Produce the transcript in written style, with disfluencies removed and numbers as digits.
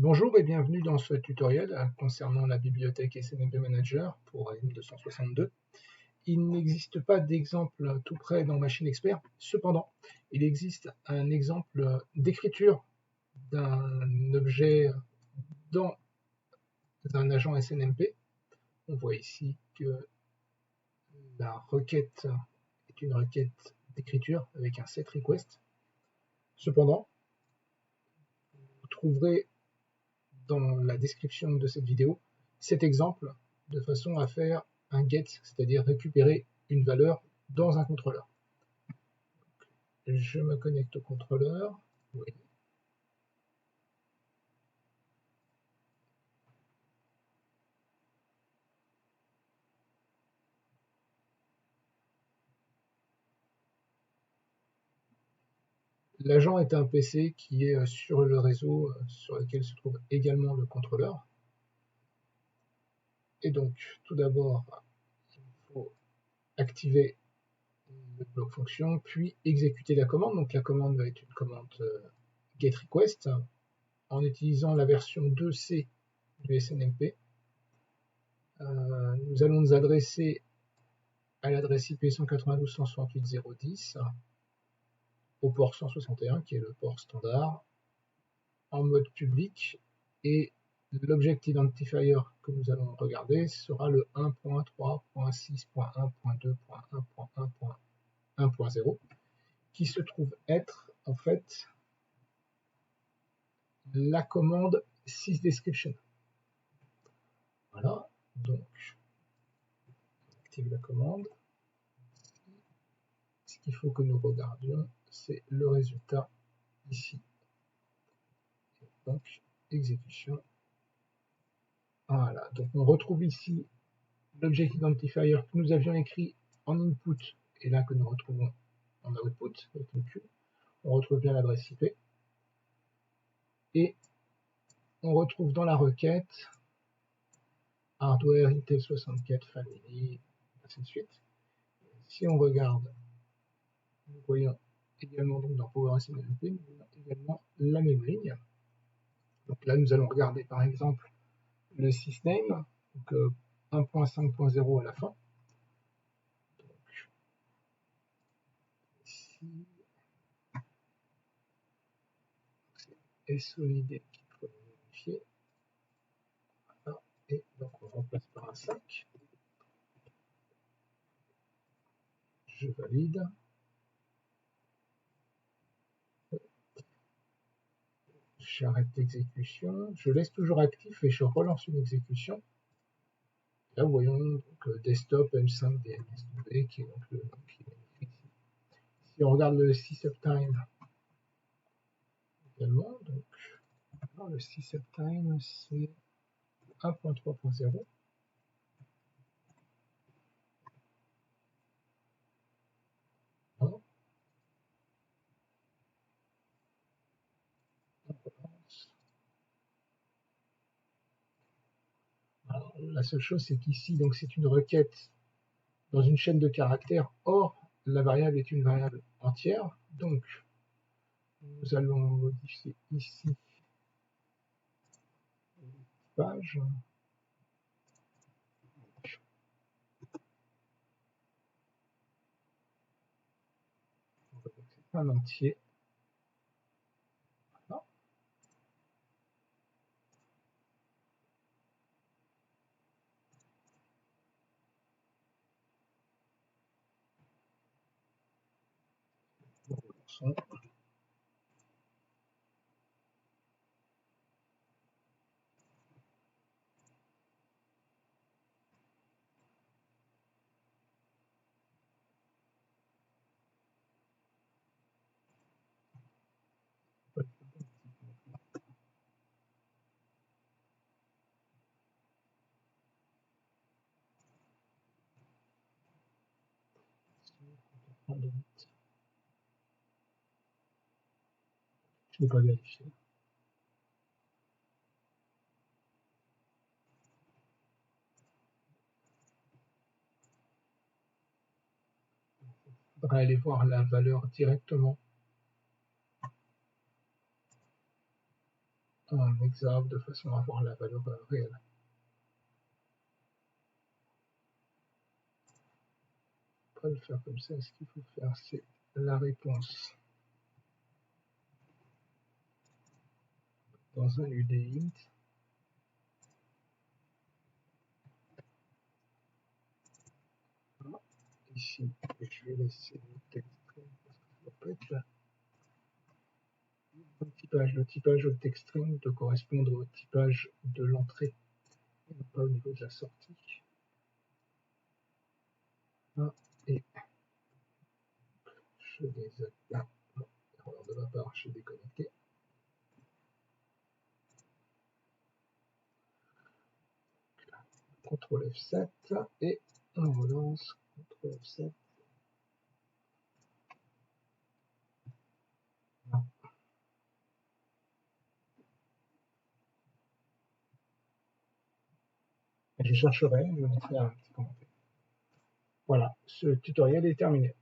Bonjour et bienvenue dans ce tutoriel concernant la bibliothèque SNMP Manager pour M262. Il n'existe pas d'exemple tout près dans Machine Expert, cependant, il existe un exemple d'écriture d'un objet dans un agent SNMP. On voit ici que la requête est une requête d'écriture avec un setRequest. Cependant, vous trouverez dans la description de cette vidéo cet exemple de façon à faire un get, c'est-à-dire récupérer une valeur dans un contrôleur. Je me connecte au contrôleur. Oui. L'agent est un PC qui est sur le réseau sur lequel se trouve également le contrôleur. Et donc, tout d'abord, il faut activer le bloc fonction, puis exécuter la commande. Donc la commande va être une commande getRequest en utilisant la version 2C du SNMP. Nous allons nous adresser à l'adresse IP 192.168.0.10 au port 161 qui est le port standard en mode public, et l'object identifier que nous allons regarder sera le 1.3.6.1.2.1.1.1.0 qui se trouve être en fait la commande sysdescription. Voilà, donc on active la commande. Ce qu'il faut que nous regardions, c'est le résultat ici. Donc, exécution. Voilà, donc on retrouve ici l'object identifier que nous avions écrit en input et là que nous retrouvons en output avec le Q. On retrouve bien l'adresse IP et on retrouve dans la requête hardware Intel 64 family, ainsi de suite. Si on regarde, nous voyons également donc dans PowerSNMP, nous voyons également la même ligne. Donc là, nous allons regarder par exemple le sysname, donc 1.5.0 à la fin. Donc, ici, c'est SOID qu'il faut vérifier. Voilà. Et donc on remplace par un 5. Je valide. J'arrête l'exécution. Je laisse toujours actif et je relance une exécution. Là, vous voyons donc desktop M5 DNS2 qui est donc le nom qui est ici. Si on regarde le sysuptime également, donc le sysuptime c'est 1.3.0. Alors, la seule chose c'est qu'ici donc c'est une requête dans une chaîne de caractères. Or, la variable est une variable entière, donc nous allons modifier ici page. C'est un entier. Voilà. Son. Je n'ai pas vérifié. Il faudra aller voir la valeur directement en hexav de façon à avoir la valeur réelle. On va le faire comme ça. Ce qu'il faut faire, c'est la réponse dans un UDInt. Ici, je vais laisser le texte string parce que ça peut être là. Le typage au text string doit correspondre au typage de l'entrée, et non pas au niveau de la sortie. Et je désactive. Ah, non, erreur de ma part, je suis déconnecté. CTRL F7 et on relance. CTRL F7. Non. Je chercherai, je mettrai un petit commentaire. Voilà, ce tutoriel est terminé.